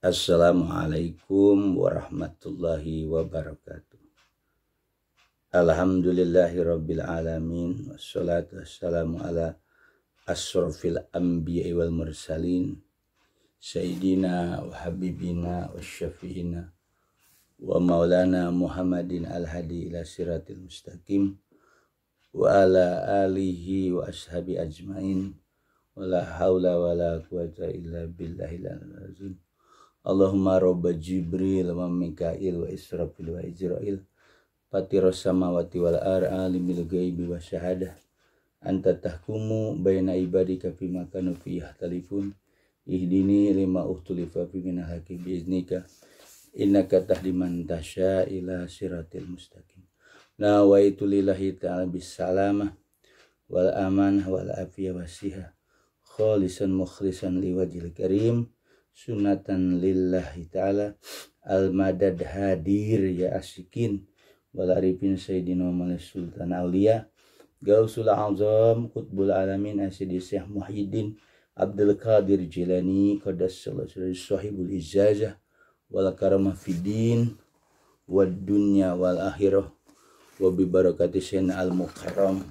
Assalamualaikum warahmatullahi wabarakatuh. Alhamdulillahirabbil alamin wassalatu wassalamu ala asrofil anbiya'i wal mursalin sayyidina wa habibina wa syafi'ina wa maulana Muhammadin al-hadi ila siratil mustaqim wa ala alihi wa ashabi ajmain wa la hawla wa la quwata illa billahil azim. Allahumma robba Jibril wa Mikail wa Israfil wa Izrail fatiros samawati wal alimil ghaibi wa syahadah anta tahkumu baina ibadika fima kanu fihi yahtalifun ihdini lima ukhtulifa fi minal haqqi biiznika innaka tahdi man tasya ila siratil mustaqim. Nawaitu lillahi ta'ala bisalamah wal amanah wal afiyah wasihah khalisan mukhlisan liwajhil karim sunatan lillahi ta'ala al-madad hadir ya asikin wal arifin sayyidina Muhammad sultan auliya gausul azam qutbul alamin asidi Syekh Muhyiddin Abdul Qadir Jilani qadassallahu sahibul ijazah wal karamah fiddin wad dunya wal akhirah wa bi barakati sayyidina al-mukarram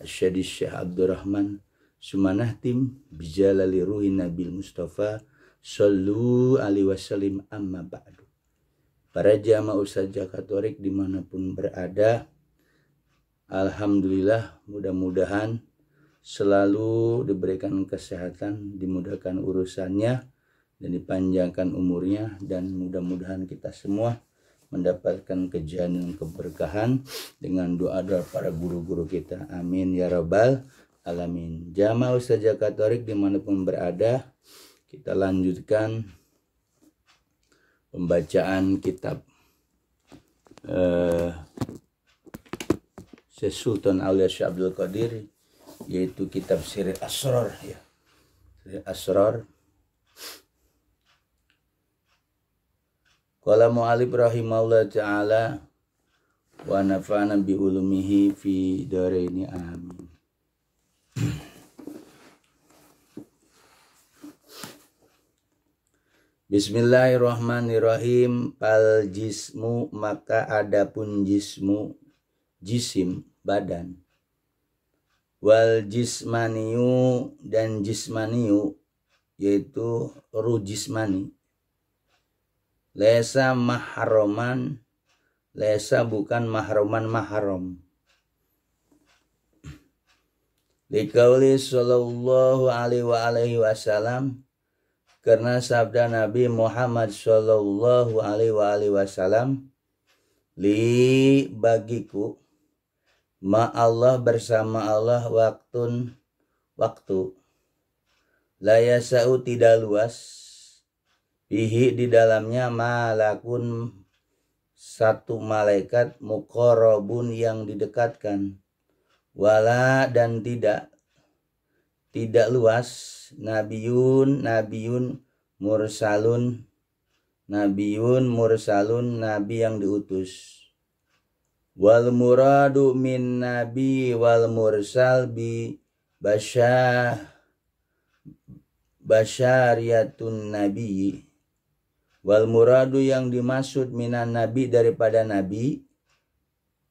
asyadi Syekh Abdurrahman sumanahtim bijalali ruhin nabil mustafa sallu alaihi wasallim amma ba'du. Para jamaah Ustadzah Katolik dimanapun berada, alhamdulillah mudah-mudahan selalu diberikan kesehatan, dimudahkan urusannya dan dipanjangkan umurnya, dan mudah-mudahan kita semua mendapatkan kejayaan dan keberkahan dengan doa-doa para guru-guru kita. Amin ya rabbal alamin. Jamaah Ustadzah Katolik dimanapun berada, kita lanjutkan pembacaan kitab Syekh Sultan Aulia Syekh Abdul Qadir, yaitu kitab Sirri Asrar ya. Sirri Asrar. Qala mu'alif rahimahullah ta'ala wa nafa'ana bi ulumihi fi daraini amin. Bismillahirrahmanirrahim. Pal jismu, maka adapun jismu, jisim, badan. Wal jismaniyu, dan jismaniyu, yaitu ruh jismani. Lesa mahroman, lesa bukan mahroman mahram. Liqauli sallallahu alaihi wasallam, karena sabda Nabi Muhammad sallallahu alaihi wasallam, li bagiku ma Allah bersama Allah waktu la yasau tidak luas bihi di dalamnya malakun satu malaikat muqarrabun yang didekatkan wala dan tidak luas nabiyun mursalun nabi yang diutus. Wal muradu min nabi wal mursal bi basyariyatun nabi. Wal muradu yang dimaksud minan nabi daripada nabi,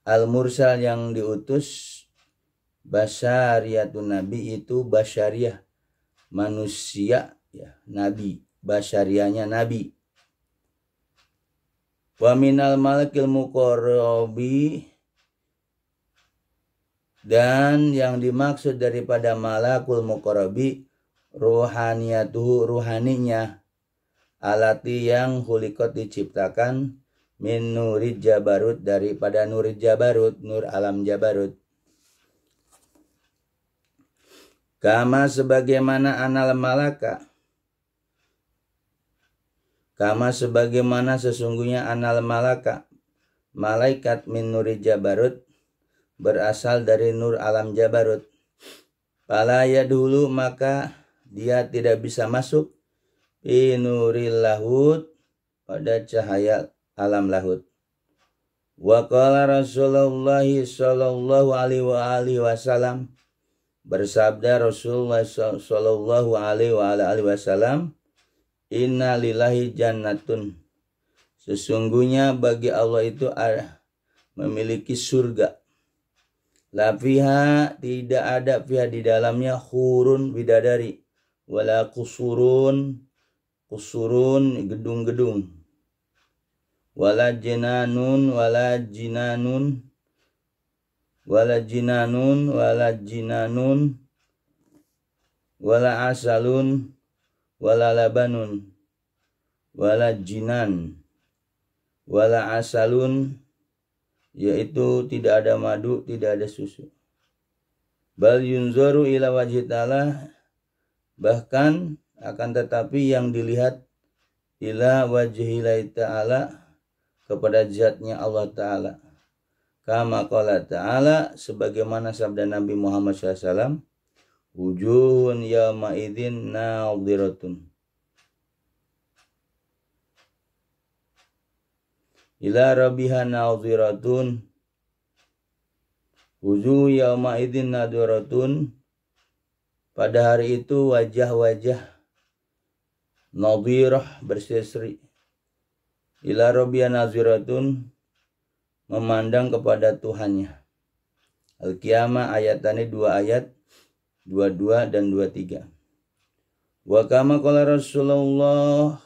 al mursal yang diutus, basyariyatun nabi itu basyariyah manusia ya, nabi basyariahnya nabi. Wa minal malakil muqarrabi, dan yang dimaksud daripada malakul muqarrabi ruhaniyatuhu, ruhaninya, alati yang khuliqat diciptakan, min nurid jabarut, daripada nurid jabarut, nur alam jabarut. Kama sebagaimana anal malaka, kama sebagaimana sesungguhnya anal malaka, malaikat min nuri jabarut, berasal dari nur alam jabarut. Fala yadhulu, maka dia tidak bisa masuk fi nuril lahut, pada cahaya alam lahut. Wa qala Rasulullah sallallahu alaihi wasallam, bersabda Rasulullah sallallahu alaihi wasallam, Inna lillahi jannatun, sesungguhnya bagi Allah itu memiliki surga. La fiha, tidak ada fiha di dalamnya hurun, bidadari, wala kusurun, gedung-gedung, wala jinanun, wala asalun, wala labanun, wala jinan, wala asalun, yaitu tidak ada madu, tidak ada susu. Bal yunzaru ila wajhi ta'ala, bahkan akan tetapi yang dilihat ila wajhillahi ta'ala, kepada zatnya Allah Ta'ala. Kama qala ta'ala, sebagaimana sabda Nabi Muhammad SAW, wujuhun yawma idzin nadhiratun ila rabbiha nadhiratun. Wujuh yawma idzin nadhiratun, pada hari itu wajah-wajah nadhirah, berseri-seri. Ila rabbiha nadhiratun, memandang kepada Tuhannya. Al-Qiyamah ayatane 2 ayat 22 dan 23. Wa kama qala Rasulullah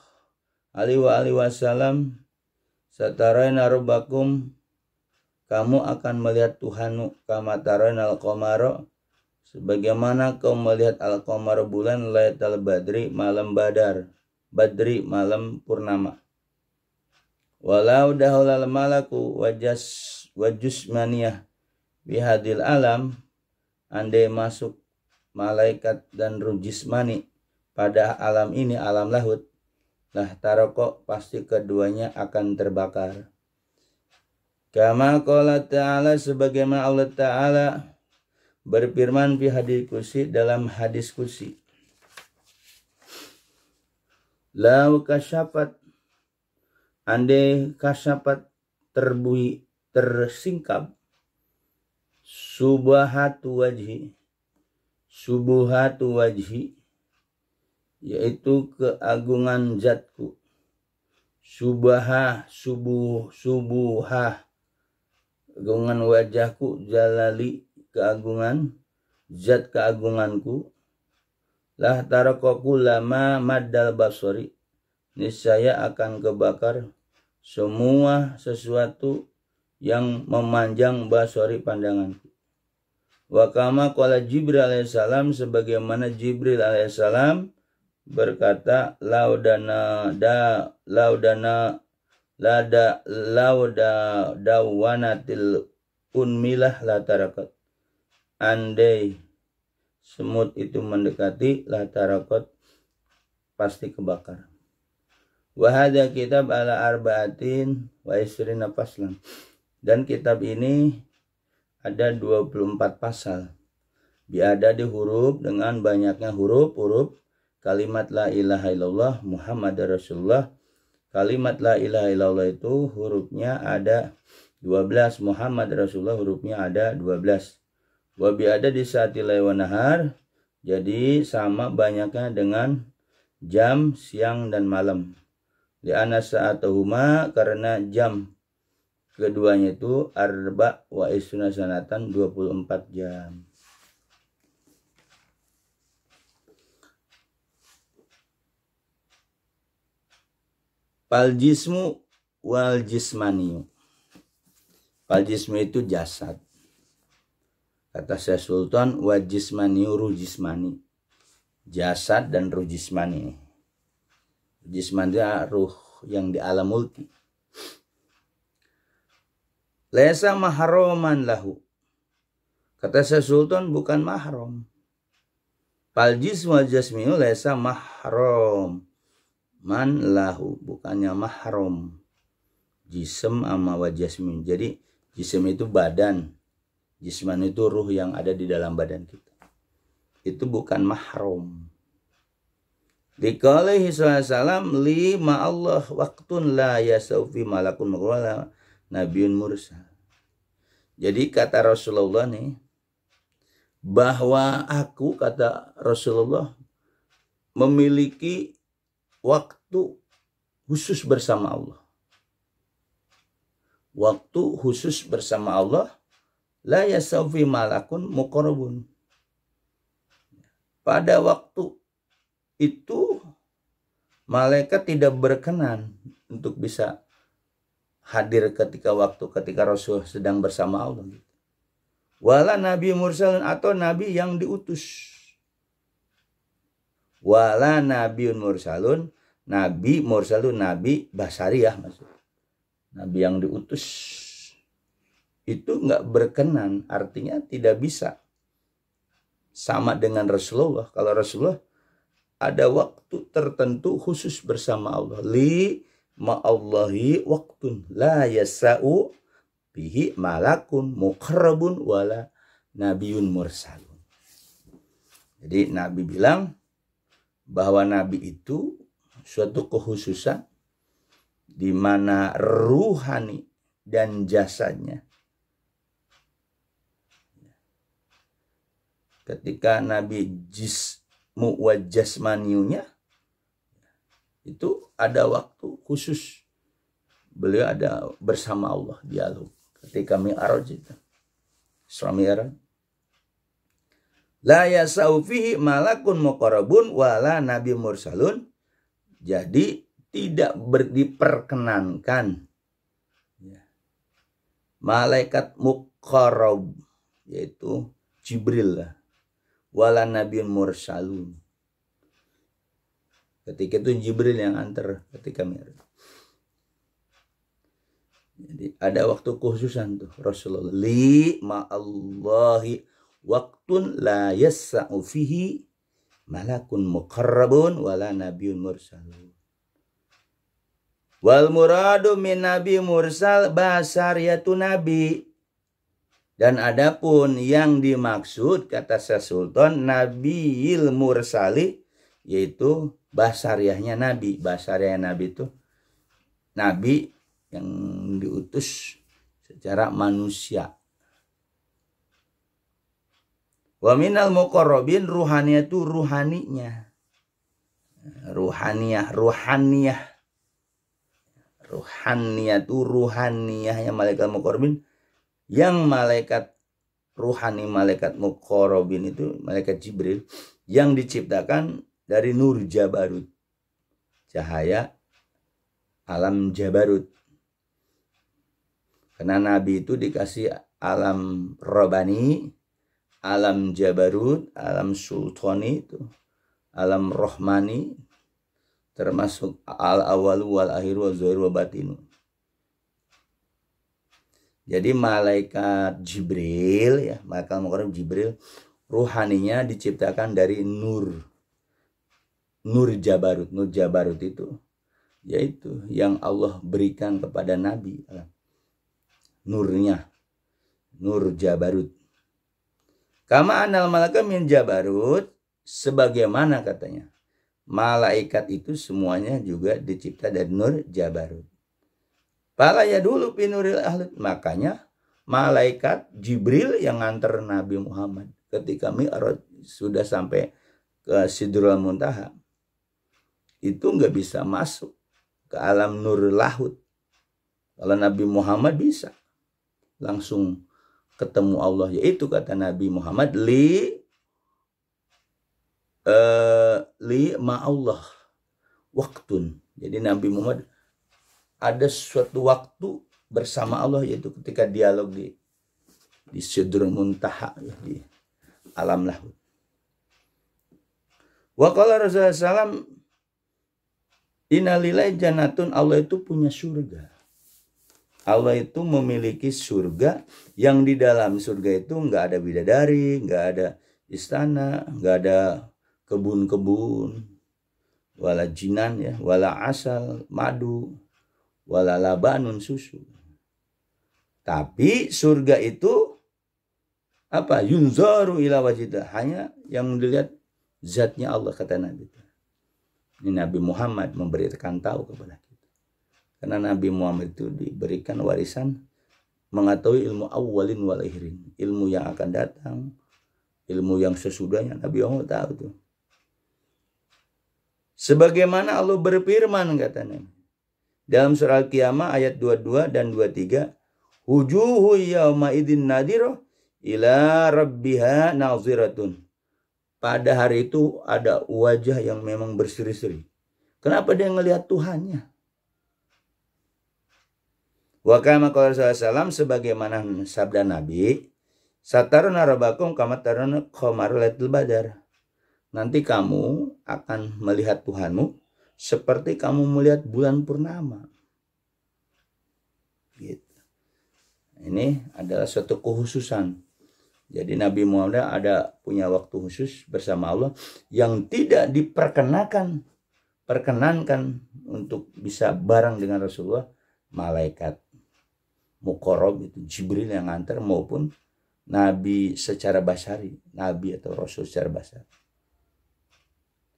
alaihi wasallam, sataraina rabbakum, kamu akan melihat Tuhanmu, kama taraina al-qamara, sebagaimana kau melihat al-qamar, bulan, lailatul badri, malam badri, malam purnama. Walau dahulal malaku wajusmaniyah bihadil alam, andai masuk malaikat dan ruh jismani pada alam ini, alam lahut, lah taroko, pasti keduanya akan terbakar. Kama qala ta'ala, sebagaimana Allah Ta'ala berfirman fi hadis kursi, dalam hadis kursi, lau kasyafat, andai kasyafat tersingkap, subuhatu wajhi, yaitu keagungan zatku. Subuhah, keagungan wajahku, jalali, keagungan zat, keagunganku. Lah tarakoku lama maddal basori, niscaya akan kebakar semua sesuatu yang memanjang basori, pandanganku. Wa kama qala Jibril alaihissalam, sebagaimana Jibril alaihissalam berkata, dawanatil unmilah la tarakat, andai semut itu mendekati, la tarakat, pasti kebakar. Wa hadza kitab ala arba'atin wa isrina faslan, dan kitab ini ada 24 pasal. Biada di huruf, dengan banyaknya huruf kalimat la ilaha illallah Muhammad Rasulullah. Kalimat la ilaha illallah itu hurufnya ada 12, Muhammad Rasulullah hurufnya ada 12. Wa biada di saati wa nahar, jadi sama banyaknya dengan jam siang dan malam. Li anna sa'atuhuma, karena jam keduanya itu arba wa isuna sanatan, 24 jam. Fal jismu wal jismani. Fal jismu itu jasad. Kata Syekh Sultan, wa jismani ruh jismani. Jasad dan ruh jismani. Jismani ruh yang di alam multi. Laisa mahroman lahu. Kata Syekh Sultan, bukan mahram. Fal jismu wal jasmi laisa mahram man lahu, bukannya mahram. Jism sama wajasmin. Jadi jism itu badan, jisman itu ruh yang ada di dalam badan kita. Itu bukan mahram. Dikalihi sallam li ma'allah waktun la yasawfi malakun maqwala nabiun mursal. Jadi kata Rasulullah nih, bahwa aku, kata Rasulullah, memiliki waktu waktu khusus bersama Allah. Waktu khusus bersama Allah, la yasawfi malakun muqarrabun. Pada waktu itu malaikat tidak berkenan untuk bisa hadir ketika Rasul sedang bersama Allah. Wala nabi mursalun, atau nabi yang diutus. Wala nabiun mursalun, nabi mursalun, nabi basariyah maksud. Nabi yang diutus itu nggak berkenan, artinya tidak bisa sama dengan Rasulullah. Kalau Rasulullah ada waktu tertentu khusus bersama Allah. Li ma'allahi waktun la yasa'u bihi malakun muqarrabun wala nabiyun mursalun. Jadi Nabi bilang bahwa Nabi itu suatu kekhususan di mana ruhani dan jasanya. Ketika Nabi jismu wa jasmaniunya itu ada waktu khusus. Beliau ada bersama Allah, dialog ketika Mi'raj itu. Isra Mi'raj. La yasau fihi malakun muqarrabun wala nabi mursalun. Jadi tidak diperkenankan malaikat muqarrab, yaitu Jibril lah, wala nabiun mursalun. Ketika itu Jibril yang antar ketika Mi'raj. Jadi ada waktu khususan tuh Rasulullah. Li ma'allahi waktun la yassa'u fihi malakun muqarrabun wala nabiun mursalun. Wal muradu min nabi mursal basariyatu nabi. Dan adapun yang dimaksud kata Syekh Sultan nabiyil mursali, yaitu basariyahnya nabi. Basariyah nabi itu nabi yang diutus secara manusia. Wa minal muqarrabin, ruhaniyah itu ruhaninya. Ruhaniyah itu ruhaniyahnya malaikat muqarrabin. Yang malaikat ruhani, malaikat muqarrabin itu malaikat Jibril yang diciptakan dari nur Jabarut, cahaya alam Jabarut. Karena Nabi itu dikasih alam Robani, alam Jabarut, alam Sultani itu, alam Rohmani, termasuk al-awalu wal-akhiru wal-zahiru wal-batinu. Jadi malaikat Jibril, ya, malaikat muqarrab Jibril, ruhaninya diciptakan dari nur Jabarut. Nur Jabarut itu yaitu yang Allah berikan kepada Nabi. Nurnya, nur Jabarut. Kama anal malaikat min Jabarut, sebagaimana katanya malaikat itu semuanya juga dicipta dari nur Jabarut. Pala ya dulu pinuril ahli, makanya malaikat Jibril yang nganter Nabi Muhammad ketika Mi'raj sudah sampai ke Sidratul Muntaha, itu nggak bisa masuk ke alam nur lahut. Kalau Nabi Muhammad bisa langsung ketemu Allah, yaitu kata Nabi Muhammad li ma'allah waktun. Jadi Nabi Muhammad ada suatu waktu bersama Allah, yaitu ketika dialog di Sidratul Muntaha, di alam lahut. Wa qala Rasulullah SAW, innalillahi jannatun, Allah itu punya surga. Allah itu memiliki surga yang di dalam surga itu nggak ada bidadari, nggak ada istana, nggak ada kebun-kebun, wala jinan, ya, wala asal, madu, wala labanun, susu. Tapi surga itu apa? Yunzaru ila wajhihi, hanya yang dilihat zatnya Allah, kata Nabi. Ini Nabi Muhammad memberitakan tahu kepada kita. Karena Nabi Muhammad itu diberikan warisan mengetahui ilmu awalin wal akhirin, ilmu yang akan datang, ilmu yang sesudahnya. Nabi Muhammad tahu tuh. Sebagaimana Allah berfirman katanya dalam surah Al-Qiyamah ayat 22 dan 23, wujuhu yauma idzin nadhirah ila rabbiha naziratun. Pada hari itu ada wajah yang memang berseri-seri. Kenapa dia ngelihat Tuhannya? Wa kama qala sallallahu sebagaimana sabda Nabi, sataruna rabbakum kama taruna qamara lailatul badar. Nanti kamu akan melihat Tuhanmu seperti kamu melihat bulan purnama. Gitu. Ini adalah suatu kekhususan. Jadi Nabi Muhammad ada punya waktu khusus bersama Allah yang tidak diperkenankan untuk bisa bareng dengan Rasulullah, malaikat muqarrab itu Jibril yang ngantar maupun Nabi secara basari, Nabi atau Rasul secara basari.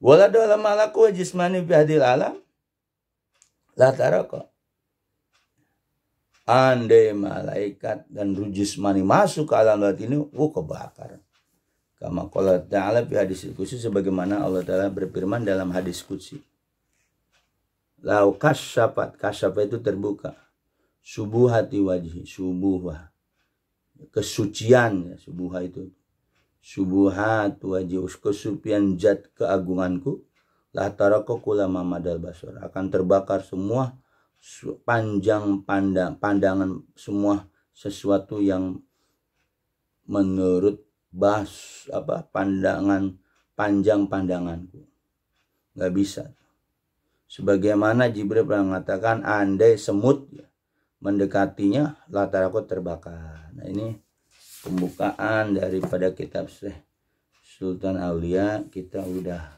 Wala dalam malaku jismani fi hadil alam la taraka. Andai malaikat dan ruh jismani masuk ke alam laut ini, kebakar. Kama qala ta'ala fi hadis qudsi, sebagaimana Allah Ta'ala berfirman dalam hadis qudsi. Lau kasyafat, kasyafa itu terbuka. Subuhati wajhi, subuhah. Kesucian, ya, subuhah itu. Subuhat wajih, kesucian zat keagunganku, la taraka kulama madal basar, akan terbakar semua panjang pandangan, semua sesuatu yang menurut pandangan panjang pandanganku. Nggak bisa. Sebagaimana Jibril pernah mengatakan, andai semut ya, mendekatinya, la taraka terbakar. Nah ini pembukaan daripada kitab Syekh Sultan Aulia. Kita udah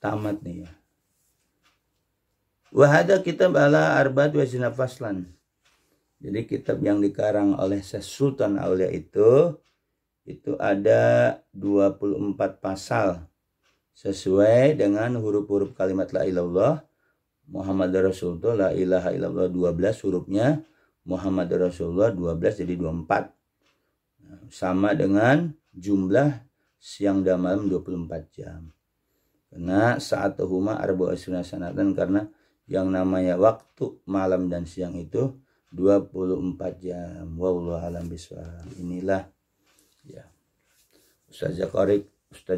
tamat nih ya. Wahada kitab ala arba'at wa ishrina faslan. Jadi kitab yang dikarang oleh Syekh Sultan Aulia itu ada 24 pasal sesuai dengan huruf-huruf kalimat la ilallah Muhammad Rasulullah, la ilaha illallah 12 hurufnya, Muhammad Rasulullah 12 jadi 24. Sama dengan jumlah siang dan malam 24 jam. Karena saat huma arba'u ishrina sanatan, karena yang namanya waktu malam dan siang itu 24 jam. Wallahu a'lam bishawab. Inilah ya. Ustaz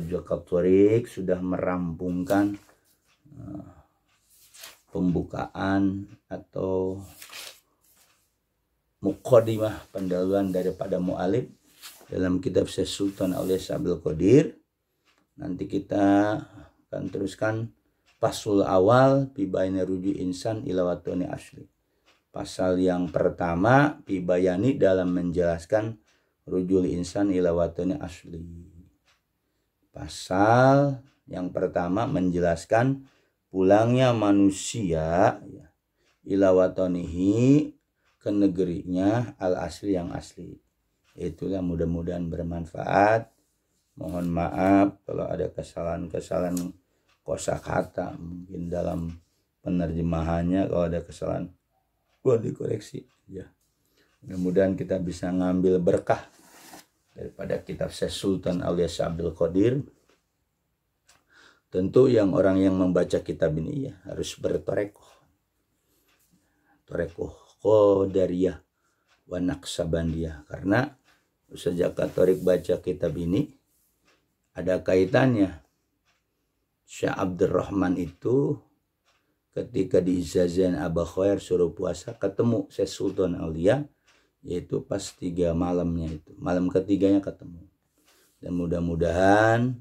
Jaka Thorik sudah merampungkan pembukaan atau muqaddimah pendahuluan daripada mu'alif dalam kitab Syekh Sultan Aulia Abdul Qadir. Nanti kita akan teruskan pasul awal pibayani ruju insan ila watoni asli. Pasal yang pertama pibayani dalam menjelaskan rujul insan ila watoni asli. Pasal yang pertama menjelaskan pulangnya manusia ya, ila watonihi, ke negerinya al asli yang asli. Itulah, mudah-mudahan bermanfaat. Mohon maaf kalau ada kesalahan-kesalahan kosakata mungkin dalam penerjemahannya, kalau ada kesalahan boleh dikoreksi ya. Mudah-mudahan kita bisa ngambil berkah daripada kitab Syekh Sultan Aulia Abdul Qadir. Tentu orang yang membaca kitab ini ya harus bertorekoh Qadariyah wa Naqsabandiyah, karena Ustaz Jaka Thorik baca kitab ini ada kaitannya. Syekh Abdurrahman itu ketika di Izazain Abah Khair suruh puasa, ketemu Syekh Sultan Aulia, yaitu pas 3 malamnya itu, malam ketiganya ketemu. Dan mudah-mudahan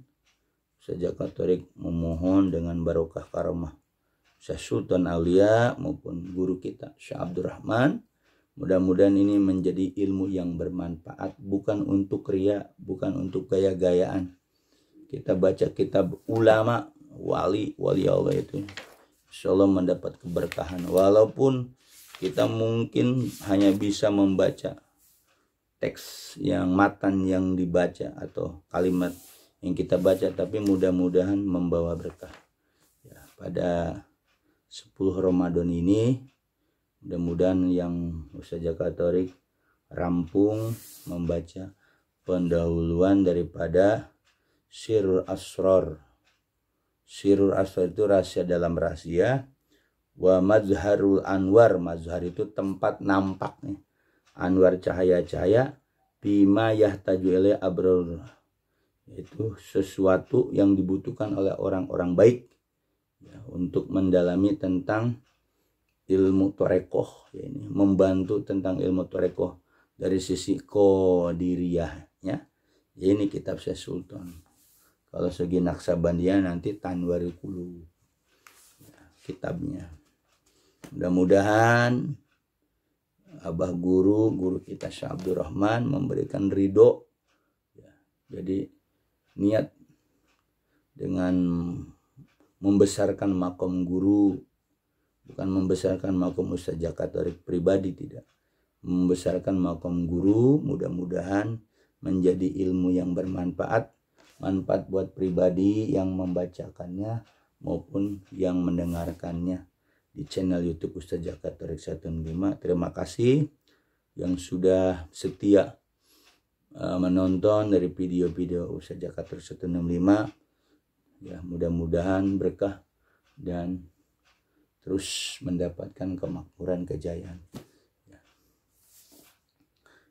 Ustaz Jaka Thorik memohon dengan barokah karamah Syekh Sultan Aulia maupun guru kita Syekh Abdurrahman, mudah-mudahan ini menjadi ilmu yang bermanfaat, bukan untuk ria, bukan untuk gaya-gayaan. Kita baca kitab ulama, wali Allah itu, insya Allah mendapat keberkahan. Walaupun kita mungkin hanya bisa membaca teks yang matan yang dibaca atau kalimat yang kita baca, tapi mudah-mudahan membawa berkah ya, pada 10 Ramadan ini. Mudah-mudahan yang Ustaz Jaka Thorik rampung membaca pendahuluan daripada Sirrul Asrar Sirrul asrar itu rahasia dalam rahasia. Wa mazharul anwar, mazhar itu tempat nampaknya anwar, cahaya-cahaya. Bima yahtaju ilaihi abrarul, itu sesuatu yang dibutuhkan oleh orang-orang baik ya, untuk mendalami tentang ilmu torekoh ya, ini membantu tentang ilmu torekoh dari sisi qadiriyah ya. Ini kitab Syekh Sultan. Kalau segi Naksabandiyah nanti Tanwarul Qulub ya, kitabnya. Mudah-mudahan abah guru kita Syekh Abdurrahman memberikan ridho ya. Jadi niat dengan membesarkan makom guru, bukan membesarkan makom Ustaz Jaka Tarik pribadi, tidak, membesarkan makom guru, mudah-mudahan menjadi ilmu yang bermanfaat, manfaat buat pribadi yang membacakannya maupun yang mendengarkannya di channel YouTube Ustaz Jaka Tarik 105. Terima kasih yang sudah setia menonton dari video-video Ustaz Jaka Tarik 165 ya. Mudah-mudahan berkah dan terus mendapatkan kemakmuran, kejayaan ya.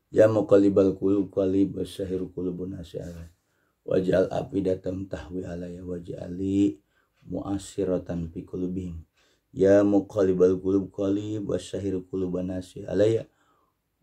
Ya muqallibal qulub qalib wasyahir qulubun asyara waj'al afidatam tahwi alayya waj'ali mu'assiratan fi qulubihim. Ya muqallibal qulub qalib wasyahir quluban nasi alayya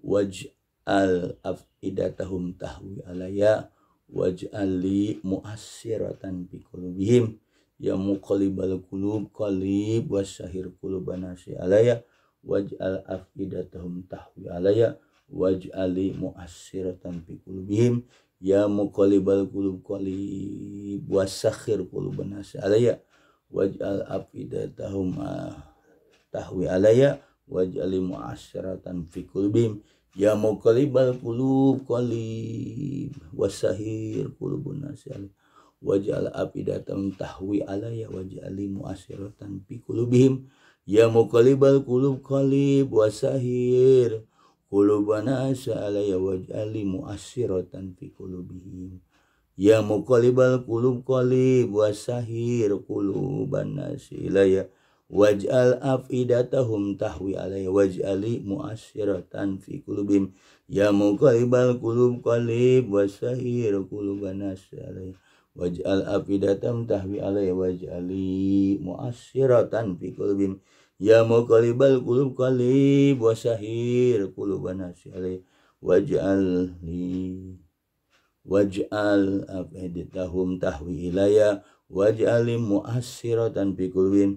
waj'al afidatahum tahwi alayya waj'ali mu'assiratan fi qulubihim. Ya muqallibal qulub qalib wasyahir quluban nasi alayya waj'al afidatahum tahwi alayya waj'ali mu'assiratan fi qulubihim. Ya muqallibal qulub qalib wasyahir quluban nasi alayya waj'al afidatahum tahwi alayya waj'al mu'assiratan fi qulubihim. Ya muqallibal qulub qalib wasahir qulubun nasi alayya waj'al afidatahum tahwi alayya waj'al mu'assiratan fi qulubihim. Ya muqallibal qulub qalib wasahir qulubun nasi alayya waj'al mu'assiratan fi qulubihim. Ya muqallibal qulub qalib wasahir quluban nasi ilayya waj'al afidatahum tahwi alayya waj'ali mu'assiratan fi qulubihim. Ya muqallibal qulub qalib wasahir quluban nasi ilayya waj'al afidatahum tahwi alayya waj'ali mu'assiratan fi qulubihim. Ya muqallibal qulub qalib wasahir quluban nasi ilayya waj'al afidatahum tahwi ilayya waj'al mu'assiratan fi qulubihim.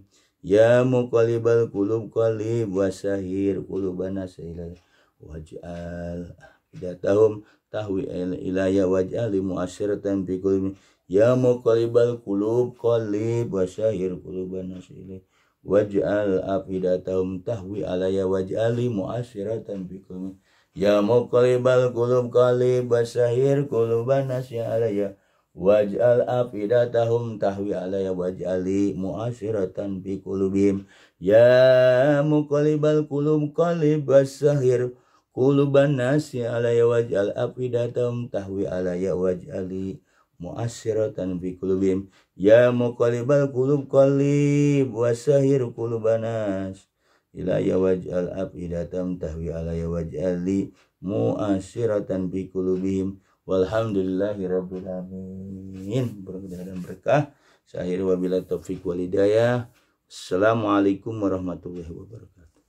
Ya muqallibal qulub qalib wasahir quluban nasi ilayya waj'al afidatahum tahwi ilayya waj'al mu'assiratan fi qulubihim. Ya muqallibal qulub qalib wasahir quluban nasi ilayya waj'al afidatahum tahwi alayya waj'al mu'assiratan fi qulubihim. Ya muqallibal qulub qalib wasahir quluban nasi alayya waj'al afidatahum tahwi alayya waj'ali mu'assiratan fi qulubihim. Ya muqallibal qulub qalib wasahir quluban nasi alayya waj'al afidatahum tahwi alayya waj'ali mu'assiratan fi qulubihim. Ya muqallibal qulub qalib wasahir quluban nasi ilayya waj'al afidatahum tahwi alayya waj'ali mu'assiratan fi qulubihim. Walhamdulillahi rabbil alamin. Berkah dan berkah. Saya akhiri wabillahi taufiq wal hidayah. Assalamualaikum warahmatullahi wabarakatuh.